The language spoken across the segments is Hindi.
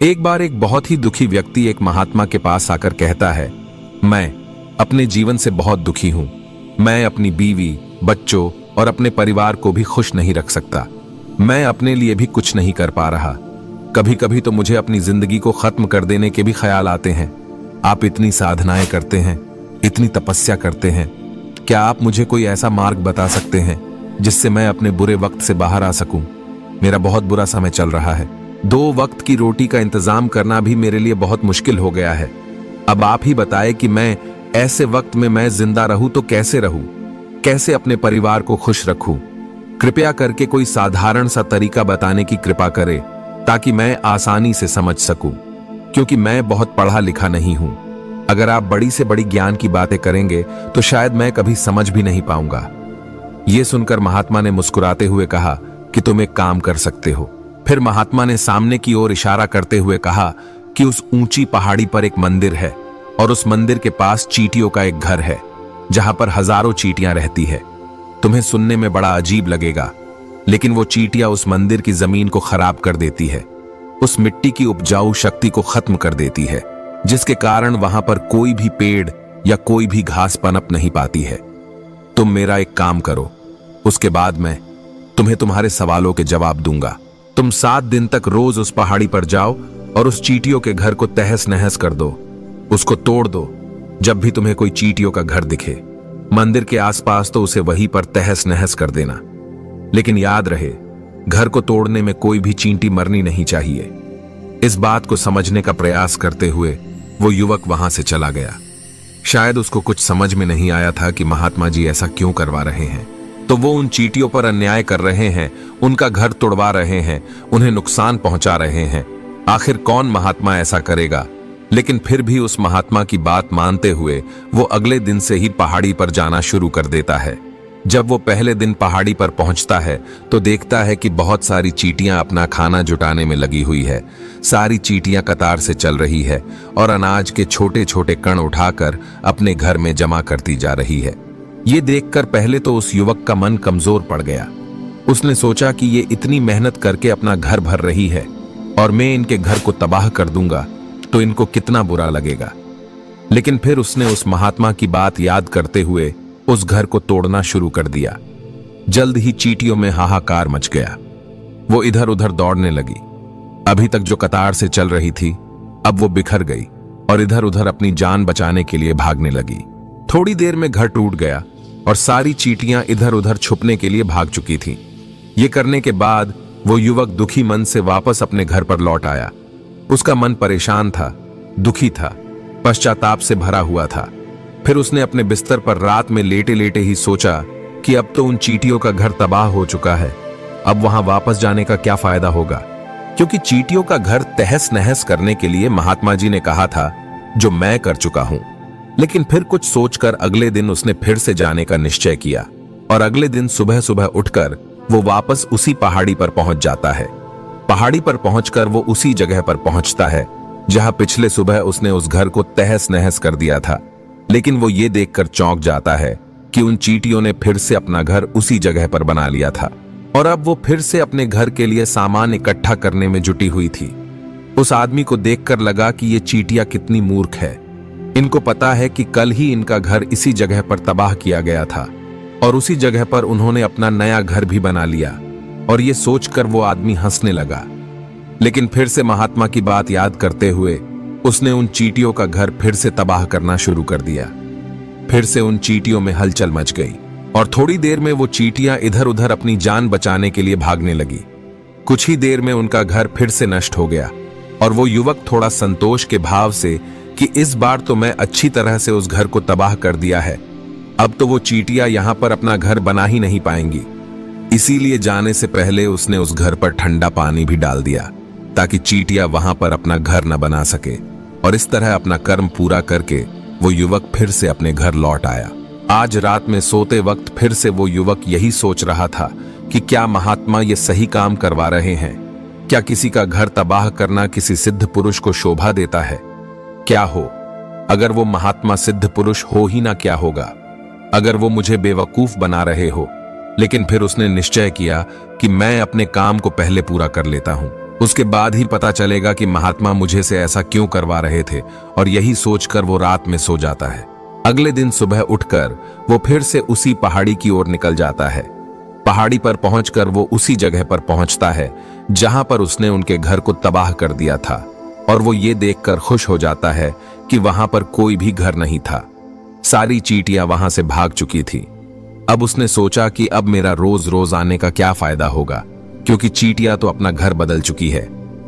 एक बार एक बहुत ही दुखी व्यक्ति एक महात्मा के पास आकर कहता है, मैं अपने जीवन से बहुत दुखी हूं। मैं अपनी बीवी, बच्चों और अपने परिवार को भी खुश नहीं रख सकता। मैं अपने लिए भी कुछ नहीं कर पा रहा। कभी कभी तो मुझे अपनी जिंदगी को खत्म कर देने के भी ख्याल आते हैं। आप इतनी साधनाएं करते हैं, इतनी तपस्या करते हैं, क्या आप मुझे कोई ऐसा मार्ग बता सकते हैं जिससे मैं अपने बुरे वक्त से बाहर आ सकूं? मेरा बहुत बुरा समय चल रहा है। 2 वक्त की रोटी का इंतजाम करना भी मेरे लिए बहुत मुश्किल हो गया है। अब आप ही बताएं कि मैं ऐसे वक्त में मैं जिंदा रहूं तो कैसे रहूं? कैसे अपने परिवार को खुश रखूं? कृपया करके कोई साधारण सा तरीका बताने की कृपा करें ताकि मैं आसानी से समझ सकूं, क्योंकि मैं बहुत पढ़ा लिखा नहीं हूं। अगर आप बड़ी से बड़ी ज्ञान की बातें करेंगे तो शायद मैं कभी समझ भी नहीं पाऊंगा। यह सुनकर महात्मा ने मुस्कुराते हुए कहा कि तुम एक काम कर सकते हो। फिर महात्मा ने सामने की ओर इशारा करते हुए कहा कि उस ऊंची पहाड़ी पर एक मंदिर है और उस मंदिर के पास चींटियों का एक घर है जहां पर हजारों चींटियां रहती है। तुम्हें सुनने में बड़ा अजीब लगेगा, लेकिन वो चींटियां उस मंदिर की जमीन को खराब कर देती है, उस मिट्टी की उपजाऊ शक्ति को खत्म कर देती है, जिसके कारण वहां पर कोई भी पेड़ या कोई भी घास पनप नहीं पाती है। तुम मेरा एक काम करो, उसके बाद मैं तुम्हें तुम्हारे सवालों के जवाब दूंगा। तुम 7 दिन तक रोज उस पहाड़ी पर जाओ और उस चींटियों के घर को तहस नहस कर दो, उसको तोड़ दो। जब भी तुम्हें कोई चींटियों का घर दिखे मंदिर के आसपास तो उसे वहीं पर तहस नहस कर देना। लेकिन याद रहे, घर को तोड़ने में कोई भी चींटी मरनी नहीं चाहिए। इस बात को समझने का प्रयास करते हुए वो युवक वहां से चला गया। शायद उसको कुछ समझ में नहीं आया था कि महात्मा जी ऐसा क्यों करवा रहे हैं। तो वो उन चींटियों पर अन्याय कर रहे हैं, उनका घर तोड़वा रहे हैं, उन्हें नुकसान पहुंचा रहे हैं। आखिर कौन महात्मा ऐसा करेगा? लेकिन फिर भी उस महात्मा की बात मानते हुए वो अगले दिन से ही पहाड़ी पर जाना शुरू कर देता है। जब वो पहले दिन पहाड़ी पर पहुंचता है तो देखता है कि बहुत सारी चींटियां अपना खाना जुटाने में लगी हुई है। सारी चींटियां कतार से चल रही है और अनाज के छोटे छोटे कण उठाकर अपने घर में जमा करती जा रही है। ये देखकर पहले तो उस युवक का मन कमजोर पड़ गया। उसने सोचा कि ये इतनी मेहनत करके अपना घर भर रही है और मैं इनके घर को तबाह कर दूंगा तो इनको कितना बुरा लगेगा। लेकिन फिर उसने उस महात्मा की बात याद करते हुए उस घर को तोड़ना शुरू कर दिया। जल्द ही चींटियों में हाहाकार मच गया। वो इधर उधर दौड़ने लगी। अभी तक जो कतार से चल रही थी अब वो बिखर गई और इधर उधर अपनी जान बचाने के लिए भागने लगी। थोड़ी देर में घर टूट गया और सारी चींटियां इधर उधर छुपने के लिए भाग चुकी थीं। ये करने के बाद वो युवक दुखी मन से वापस अपने घर पर लौट आया। उसका मन परेशान था, दुखी था, पश्चाताप से भरा हुआ था। फिर उसने अपने बिस्तर पर रात में लेटे लेटे ही सोचा कि अब तो उन चींटियों का घर तबाह हो चुका है, अब वहां वापस जाने का क्या फायदा होगा, क्योंकि चींटियों का घर तहस नहस करने के लिए महात्मा जी ने कहा था, जो मैं कर चुका हूं। लेकिन फिर कुछ सोचकर अगले दिन उसने फिर से जाने का निश्चय किया और अगले दिन सुबह सुबह उठकर वो वापस उसी पहाड़ी पर पहुंच जाता है। पहाड़ी पर पहुंचकर वो उसी जगह पर पहुंचता है जहां पिछले सुबह उसने उस घर को तहस नहस कर दिया था। लेकिन वो ये देखकर चौंक जाता है कि उन चींटियों ने फिर से अपना घर उसी जगह पर बना लिया था और अब वो फिर से अपने घर के लिए सामान इकट्ठा करने में जुटी हुई थी। उस आदमी को देखकर लगा कि ये चींटियां कितनी मूर्ख है। इनको पता है कि कल ही इनका घर इसी जगह पर तबाह किया गया था और उसी जगह पर उन्होंने अपना नया घर भी बना लिया। और ये सोचकर वो आदमी हंसने लगा। लेकिन फिर से महात्मा की बात याद करते हुए उसने उन चींटियों का घर फिर से तबाह करना शुरू कर दिया। फिर से उन चींटियों में हलचल मच गई और थोड़ी देर में वो चींटियां इधर उधर अपनी जान बचाने के लिए भागने लगी। कुछ ही देर में उनका घर फिर से नष्ट हो गया और वो युवक थोड़ा संतोष के भाव से कि इस बार तो मैं अच्छी तरह से उस घर को तबाह कर दिया है, अब तो वो चींटियां यहां पर अपना घर बना ही नहीं पाएंगी। इसीलिए जाने से पहले उसने उस घर पर ठंडा पानी भी डाल दिया ताकि चींटियां वहां पर अपना घर न बना सके। और इस तरह अपना कर्म पूरा करके वो युवक फिर से अपने घर लौट आया। आज रात में सोते वक्त फिर से वो युवक यही सोच रहा था कि क्या महात्मा ये सही काम करवा रहे हैं? क्या किसी का घर तबाह करना किसी सिद्ध पुरुष को शोभा देता है? क्या हो अगर वो महात्मा सिद्ध पुरुष हो ही ना, क्या होगा अगर वो मुझे बेवकूफ बना रहे हो? लेकिन फिर उसने निश्चय किया कि मैं अपने काम को पहले पूरा कर लेता हूं। उसके बाद ही पता चलेगा कि महात्मा मुझे से ऐसा क्यों करवा रहे थे, और यही सोचकर वो रात में सो जाता है। अगले दिन सुबह उठकर वो फिर से उसी पहाड़ी की ओर निकल जाता है। पहाड़ी पर पहुंचकर वो उसी जगह पर पहुंचता है जहां पर उसने उनके घर को तबाह कर दिया था, और वो ये देखकर खुश हो जाता है कि वहां पर कोई भी घर नहीं था। सारी चींटियां वहां से भाग चुकी थी। अब उसने सोचा कि अब मेरा रोज रोज आने का क्या फायदा होगा, क्योंकि चींटियां तो अपना घर बदल चुकी है,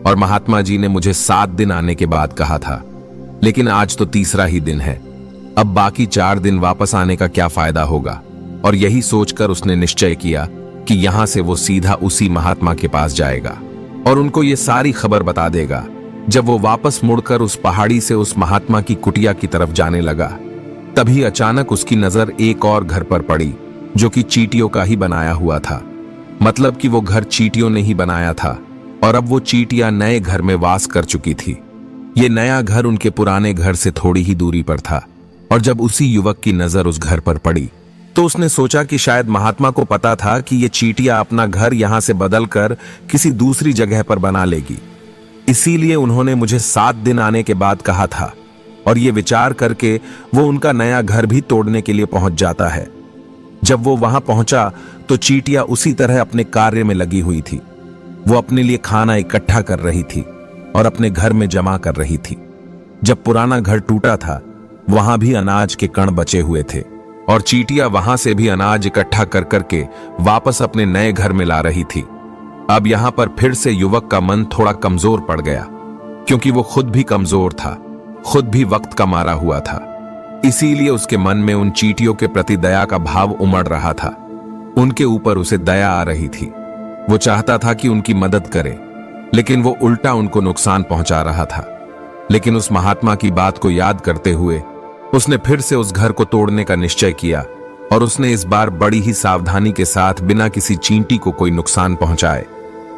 और महात्मा जी ने मुझे 7 दिन आने के बाद कहा था, लेकिन आज तो तीसरा ही दिन है। अब बाकी 4 दिन वापस आने का क्या फायदा होगा। और यही सोचकर उसने निश्चय किया कि यहां से वो सीधा उसी महात्मा के पास जाएगा और उनको ये सारी खबर बता देगा। जब वो वापस मुड़कर उस पहाड़ी से उस महात्मा की कुटिया की तरफ जाने लगा, तभी अचानक उसकी नजर एक और घर पर पड़ी, जो कि चींटियों का ही बनाया हुआ था। मतलब कि वो घर चींटियों ने ही बनाया था, और अब वो चींटियां नए घर में वास कर चुकी थी। ये नया घर उनके पुराने घर से थोड़ी ही दूरी पर था, और जब उसी युवक की नजर उस घर पर पड़ी तो उसने सोचा कि शायद महात्मा को पता था कि ये चींटियां अपना घर यहां से बदलकर किसी दूसरी जगह पर बना लेगी, इसीलिए उन्होंने मुझे 7 दिन आने के बाद कहा था। और ये विचार करके वो उनका नया घर भी तोड़ने के लिए पहुंच जाता है। जब वो वहां पहुंचा तो चींटियां उसी तरह अपने कार्य में लगी हुई थी। वो अपने लिए खाना इकट्ठा कर रही थी और अपने घर में जमा कर रही थी। जब पुराना घर टूटा था, वहां भी अनाज के कण बचे हुए थे, और चींटियां वहां से भी अनाज इकट्ठा कर करके वापस अपने नए घर में ला रही थी। अब यहां पर फिर से युवक का मन थोड़ा कमजोर पड़ गया, क्योंकि वो खुद भी कमजोर था, खुद भी वक्त का मारा हुआ था। इसीलिए उसके मन में उन चींटियों के प्रति दया का भाव उमड़ रहा था। उनके ऊपर उसे दया आ रही थी। वो चाहता था कि उनकी मदद करे, लेकिन वो उल्टा उनको नुकसान पहुंचा रहा था। लेकिन उस महात्मा की बात को याद करते हुए उसने फिर से उस घर को तोड़ने का निश्चय किया, और उसने इस बार बड़ी ही सावधानी के साथ बिना किसी चींटी को कोई नुकसान पहुंचाए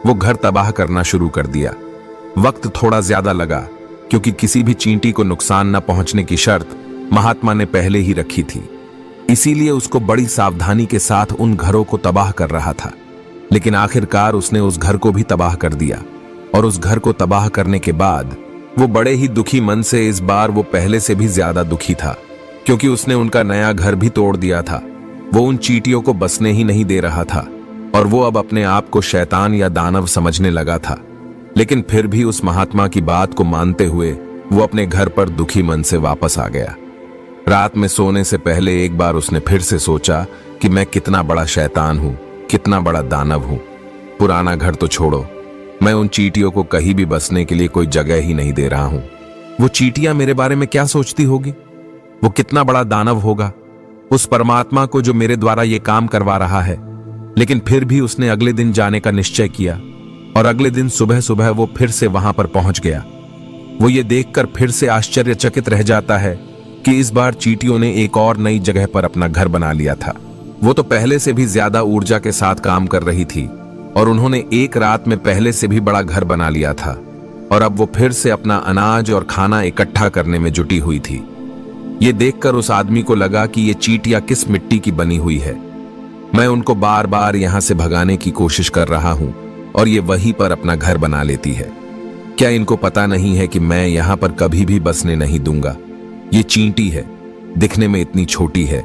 वो घर तबाह करना शुरू कर दिया। वक्त थोड़ा ज्यादा लगा, क्योंकि किसी भी चींटी को नुकसान न पहुंचने की शर्त महात्मा ने पहले ही रखी थी। इसीलिए उसको बड़ी सावधानी के साथ उन घरों को तबाह कर रहा था। लेकिन आखिरकार उसने उस घर को भी तबाह कर दिया, और उस घर को तबाह करने के बाद वो बड़े ही दुखी मन से, इस बार वो पहले से भी ज्यादा दुखी था, क्योंकि उसने उनका नया घर भी तोड़ दिया था। वो उन चींटियों को बसने ही नहीं दे रहा था, और वो अब अपने आप को शैतान या दानव समझने लगा था। लेकिन फिर भी उस महात्मा की बात को मानते हुए वो अपने घर पर दुखी मन से वापस आ गया। रात में सोने से पहले एक बार उसने फिर से सोचा कि मैं कितना बड़ा शैतान हूं, कितना बड़ा दानव हूं। पुराना घर तो छोड़ो, मैं उन चींटियों को कहीं भी बसने के लिए कोई जगह ही नहीं दे रहा हूं। वो चींटियां मेरे बारे में क्या सोचती होगी? वो कितना बड़ा दानव होगा उस परमात्मा को जो मेरे द्वारा ये काम करवा रहा है। लेकिन फिर भी उसने अगले दिन जाने का निश्चय किया, और अगले दिन सुबह सुबह वो फिर से वहां पर पहुंच गया। वो ये देखकर फिर से आश्चर्यचकित रह जाता है कि इस बार चींटियों ने एक और नई जगह पर अपना घर बना लिया था। वो तो पहले से भी ज्यादा ऊर्जा के साथ काम कर रही थी, और उन्होंने एक रात में पहले से भी बड़ा घर बना लिया था, और अब वो फिर से अपना अनाज और खाना इकट्ठा करने में जुटी हुई थी। ये देखकर उस आदमी को लगा कि ये चींटियां किस मिट्टी की बनी हुई है। मैं उनको बार बार यहां से भगाने की कोशिश कर रहा हूं, और ये वहीं पर अपना घर बना लेती है। क्या इनको पता नहीं है कि मैं यहां पर कभी भी बसने नहीं दूंगा? ये चींटी है, दिखने में इतनी छोटी है,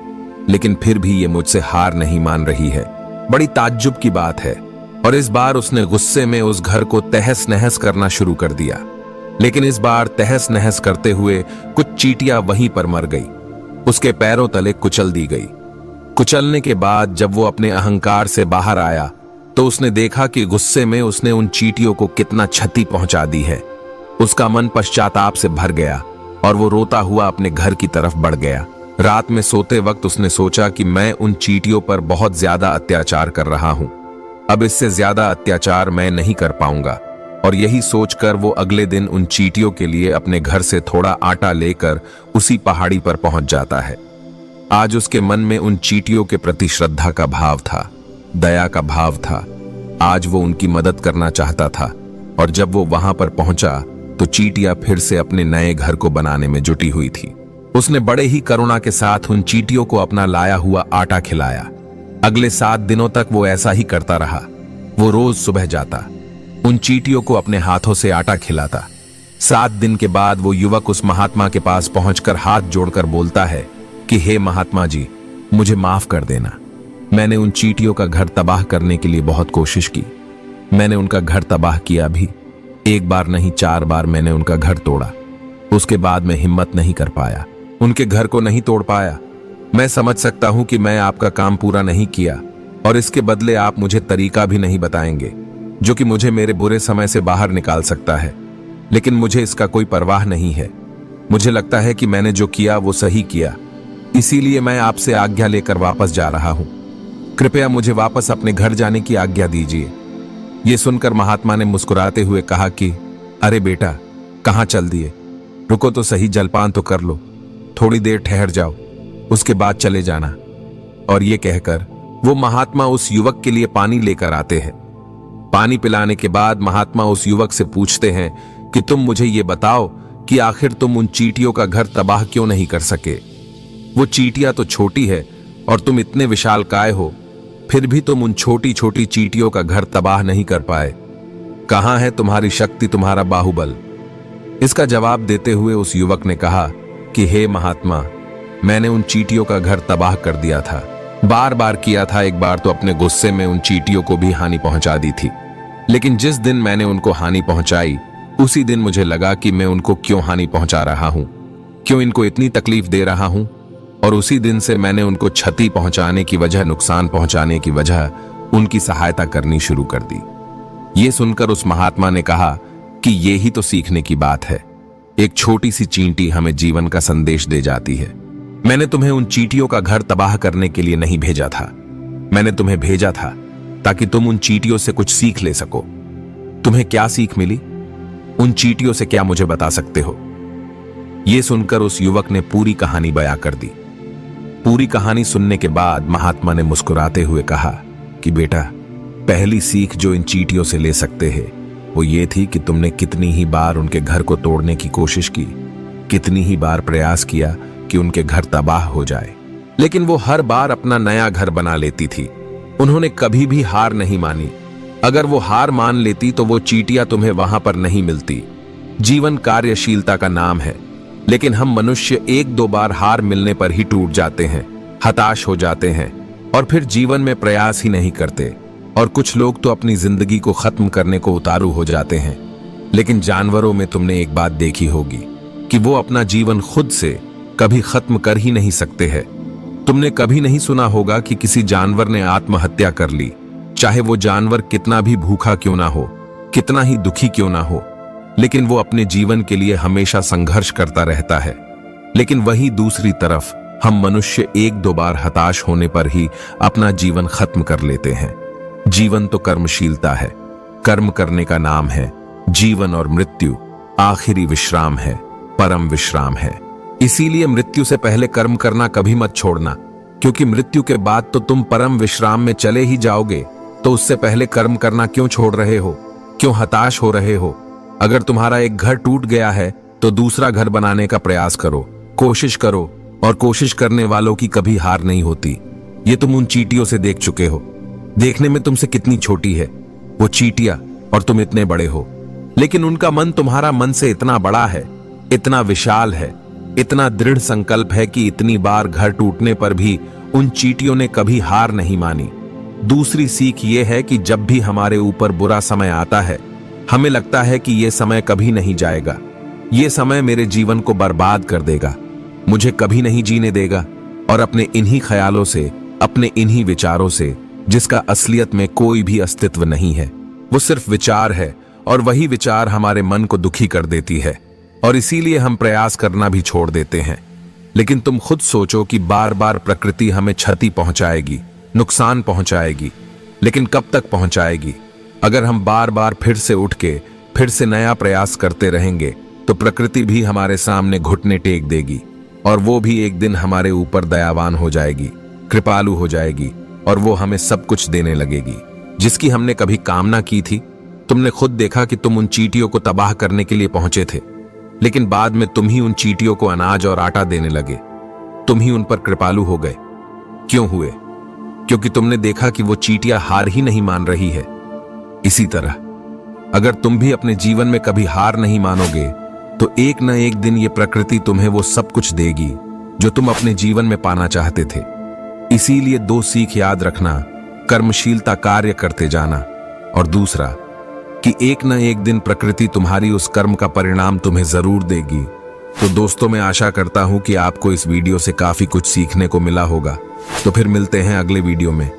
लेकिन फिर भी ये मुझसे हार नहीं मान रही है। बड़ी ताज्जुब की बात है। और इस बार उसने गुस्से में उस घर को तहस नहस करना शुरू कर दिया। लेकिन इस बार तहस नहस करते हुए कुछ चींटियां वहीं पर मर गई, उसके पैरों तले कुचल दी गई। कुचलने के बाद जब वो अपने अहंकार से बाहर आया तो उसने देखा कि गुस्से में उसने उन चींटियों को कितना क्षति पहुंचा दी है। उसका मन पश्चाताप से भर गया, और वो रोता हुआ अपने घर की तरफ बढ़ गया। रात में सोते वक्त उसने सोचा कि मैं उन चींटियों पर बहुत ज्यादा अत्याचार कर रहा हूं, अब इससे ज्यादा अत्याचार मैं नहीं कर पाऊंगा। और यही सोचकर वो अगले दिन उन चींटियों के लिए अपने घर से थोड़ा आटा लेकर उसी पहाड़ी पर पहुंच जाता है। आज उसके मन में उन चींटियों के प्रति श्रद्धा का भाव था, दया का भाव था। आज वो उनकी मदद करना चाहता था, और जब वो वहां पर पहुंचा तो चींटियां फिर से अपने नए घर को बनाने में जुटी हुई थी। उसने बड़े ही करुणा के साथ उन चींटियों को अपना लाया हुआ आटा खिलाया। अगले 7 दिनों तक वो ऐसा ही करता रहा। वो रोज सुबह जाता, उन चींटियों को अपने हाथों से आटा खिलाता। 7 दिन के बाद वो युवक उस महात्मा के पास पहुंचकर हाथ जोड़कर बोलता है कि हे महात्मा जी, मुझे माफ कर देना। मैंने उन चींटियों का घर तबाह करने के लिए बहुत कोशिश की। मैंने उनका घर तबाह किया भी। 1 बार नहीं 4 बार मैंने उनका घर तोड़ा। उसके बाद मैं हिम्मत नहीं कर पाया, उनके घर को नहीं तोड़ पाया। मैं समझ सकता हूं कि मैं आपका काम पूरा नहीं किया और इसके बदले आप मुझे तरीका भी नहीं बताएंगे जो कि मुझे मेरे बुरे समय से बाहर निकाल सकता है। लेकिन मुझे इसका कोई परवाह नहीं है। मुझे लगता है कि मैंने जो किया वो सही किया, इसीलिए मैं आपसे आज्ञा लेकर वापस जा रहा हूं। कृपया मुझे वापस अपने घर जाने की आज्ञा दीजिए। यह सुनकर महात्मा ने मुस्कुराते हुए कहा कि अरे बेटा, कहां चल दिए? रुको तो सही, जलपान तो कर लो, थोड़ी देर ठहर जाओ, उसके बाद चले जाना। और ये कहकर वो महात्मा उस युवक के लिए पानी लेकर आते हैं। पानी पिलाने के बाद महात्मा उस युवक से पूछते हैं कि तुम मुझे ये बताओ कि आखिर तुम उन चींटियों का घर तबाह क्यों नहीं कर सके? वो चींटियां तो छोटी है और तुम इतने विशालकाय हो, फिर भी तुम उन छोटी छोटी चींटियों का घर तबाह नहीं कर पाए। कहां है तुम्हारी शक्ति, तुम्हारा बाहुबल? इसका जवाब देते हुए उस युवक ने कहा कि हे महात्मा, मैंने उन चींटियों का घर तबाह कर दिया था। बार बार किया था। एक बार तो अपने गुस्से में उन चींटियों को भी हानि पहुंचा दी थी। लेकिन जिस दिन मैंने उनको हानि पहुंचाई, उसी दिन मुझे लगा कि मैं उनको क्यों हानि पहुंचा रहा हूं, क्यों इनको इतनी तकलीफ दे रहा हूं। और उसी दिन से मैंने उनको क्षति पहुंचाने की वजह, नुकसान पहुंचाने की वजह उनकी सहायता करनी शुरू कर दी। ये सुनकर उस महात्मा ने कहा कि ये ही तो सीखने की बात है। एक छोटी सी चींटी हमें जीवन का संदेश दे जाती है। मैंने तुम्हें उन चींटियों का घर तबाह करने के लिए नहीं भेजा था। मैंने तुम्हें भेजा था ताकि तुम उन चींटियों से कुछ सीख ले सको। तुम्हें क्या सीख मिली? उन चींटियों से क्या मुझे बता सकते हो? यह सुनकर उस युवक ने पूरी कहानी बयां कर दी। पूरी कहानी सुनने के बाद महात्मा ने मुस्कुराते हुए कहा कि बेटा, पहली सीख जो इन चींटियों से ले सकते हैं वो ये थी कि तुमने कितनी ही बार उनके घर को तोड़ने की कोशिश की, कितनी ही बार प्रयास किया कि उनके घर तबाह हो जाए, लेकिन वो हर बार अपना नया घर बना लेती थी। उन्होंने कभी भी हार नहीं मानी। अगर वो हार मान लेती तो वो चींटियां तुम्हें वहां पर नहीं मिलती। जीवन कार्यशीलता का नाम है, लेकिन हम मनुष्य 1-2 बार हार मिलने पर ही टूट जाते हैं, हताश हो जाते हैं और फिर जीवन में प्रयास ही नहीं करते। और कुछ लोग तो अपनी जिंदगी को खत्म करने को उतारू हो जाते हैं। लेकिन जानवरों में तुमने एक बात देखी होगी कि वो अपना जीवन खुद से कभी खत्म कर ही नहीं सकते हैं। तुमने कभी नहीं सुना होगा कि किसी जानवर ने आत्महत्या कर ली, चाहे वो जानवर कितना भी भूखा क्यों ना हो, कितना ही दुखी क्यों ना हो, लेकिन वो अपने जीवन के लिए हमेशा संघर्ष करता रहता है। लेकिन वही दूसरी तरफ हम मनुष्य 1-2 बार हताश होने पर ही अपना जीवन खत्म कर लेते हैं। जीवन तो कर्मशीलता है, कर्म करने का नाम है। जीवन और मृत्यु आखिरी विश्राम है, परम विश्राम है। इसीलिए मृत्यु से पहले कर्म करना कभी मत छोड़ना, क्योंकि मृत्यु के बाद तो तुम परम विश्राम में चले ही जाओगे। तो उससे पहले कर्म करना क्यों छोड़ रहे हो? क्यों हताश हो रहे हो? अगर तुम्हारा एक घर टूट गया है तो दूसरा घर बनाने का प्रयास करो, कोशिश करो, और कोशिश करने वालों की कभी हार नहीं होती। ये तुम उन चींटियों से देख चुके हो। देखने में तुमसे कितनी छोटी है वो चींटियां और तुम इतने बड़े हो, लेकिन उनका मन तुम्हारा मन से इतना बड़ा है, इतना विशाल है, इतना दृढ़ संकल्प है कि इतनी बार घर टूटने पर भी उन चींटियों ने कभी हार नहीं मानी। दूसरी सीख ये है कि जब भी हमारे ऊपर बुरा समय आता है, हमें लगता है कि ये समय कभी नहीं जाएगा, ये समय मेरे जीवन को बर्बाद कर देगा, मुझे कभी नहीं जीने देगा। और अपने इन्हीं ख्यालों से, अपने इन्हीं विचारों से, जिसका असलियत में कोई भी अस्तित्व नहीं है, वो सिर्फ विचार है, और वही विचार हमारे मन को दुखी कर देती है और इसीलिए हम प्रयास करना भी छोड़ देते हैं। लेकिन तुम खुद सोचो कि बार बार प्रकृति हमें क्षति पहुंचाएगी, नुकसान पहुंचाएगी, लेकिन कब तक पहुंचाएगी? अगर हम बार बार फिर से उठ के फिर से नया प्रयास करते रहेंगे तो प्रकृति भी हमारे सामने घुटने टेक देगी और वो भी एक दिन हमारे ऊपर दयावान हो जाएगी, कृपालु हो जाएगी और वो हमें सब कुछ देने लगेगी जिसकी हमने कभी कामना की थी। तुमने खुद देखा कि तुम उन चींटियों को तबाह करने के लिए पहुंचे थे, लेकिन बाद में तुम ही उन चींटियों को अनाज और आटा देने लगे। तुम ही उन पर कृपालु हो गए। क्यों हुए? क्योंकि तुमने देखा कि वो चींटियां हार ही नहीं मान रही है। इसी तरह अगर तुम भी अपने जीवन में कभी हार नहीं मानोगे तो एक न एक दिन ये प्रकृति तुम्हें वो सब कुछ देगी जो तुम अपने जीवन में पाना चाहते थे। इसीलिए 2 सीख याद रखना, कर्मशीलता कार्य करते जाना, और दूसरा कि एक न एक दिन प्रकृति तुम्हारी उस कर्म का परिणाम तुम्हें जरूर देगी। तो दोस्तों, मैं आशा करता हूं कि आपको इस वीडियो से काफी कुछ सीखने को मिला होगा। तो फिर मिलते हैं अगले वीडियो में।